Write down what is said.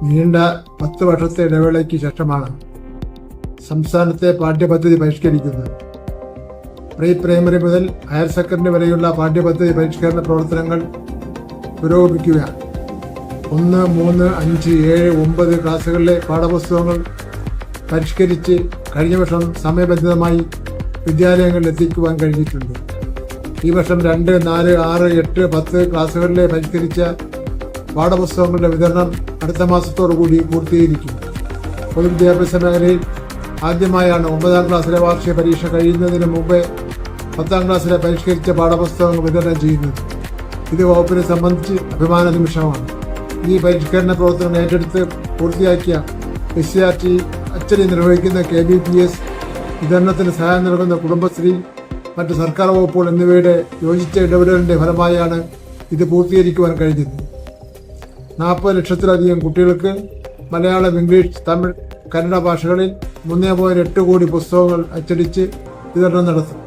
നീണ്ട 10 വർഷത്തെ ഇടവേളയ്ക്ക് ശേഷമാണ് സംസ്ഥാനത്തെ പാഠ്യപദ്ധതി പരിഷ്കരിക്കുന്നത്. പ്രീ പ്രൈമറി മുതൽ ഹയർ സെക്കൻഡറി വരെയുള്ള പാഠ്യപദ്ധതി പരിഷ്കരണ പ്രവർത്തനങ്ങൾ പുരോഗമിക്കുകയാണ്. 1, 3, 5, 7, 9 ക്ലാസുകളിലെ പാഠപുസ്തകങ്ങൾ പരിഷ്കരിച്ച് കഴിഞ്ഞ വർഷം സമയബന്ധിതമായി വിദ്യാലയങ്ങളിൽ എത്തിക്കുവാൻ കഴിഞ്ഞിട്ടുണ്ട്. ഈ വർഷം 2, 4, 6, 8, 10 ക്ലാസുകളിലെ പരിഷ്കരിച്ച പാഠപുസ്തകങ്ങളുടെ വിതരണം അടുത്ത മാസത്തോടുകൂടി പൂർത്തീകരിക്കും. പൊതുവിദ്യാഭ്യാസ മേഖലയിൽ ആദ്യമായാണ് 9ാം ക്ലാസ്സിലെ വാർഷിക പരീക്ഷ കഴിയുന്നതിന് മുമ്പേ 10ാം ക്ലാസ്സിലെ പരിഷ്കരിച്ച പാഠപുസ്തകങ്ങൾ വിതരണം ചെയ്യുന്നത്. ഇത് വകുപ്പിനെ സംബന്ധിച്ച് അഭിമാന നിമിഷമാണ്. ഈ പരിഷ്കരണ പ്രവർത്തനം ഏറ്റെടുത്ത് പൂർത്തിയാക്കിയ SCRT അച്ചടി നിർവഹിക്കുന്ന KBPS, വിതരണത്തിന് സഹായം നൽകുന്ന കുടുംബശ്രീ, മറ്റ് സർക്കാർ വകുപ്പുകൾ എന്നിവയുടെ യോജിച്ച ഇടപെടലിന്റെ ഫലമായാണ് ഇത് പൂർത്തീകരിക്കുവാൻ കഴിഞ്ഞത്. 40 ലക്ഷത്തിലധികം കുട്ടികൾക്ക് മലയാളം, ഇംഗ്ലീഷ്, തമിഴ്, കന്നഡ ഭാഷകളിൽ 3.8 കോടി പുസ്തകങ്ങൾ അച്ചടിച്ച് വിതരണം നടത്തും.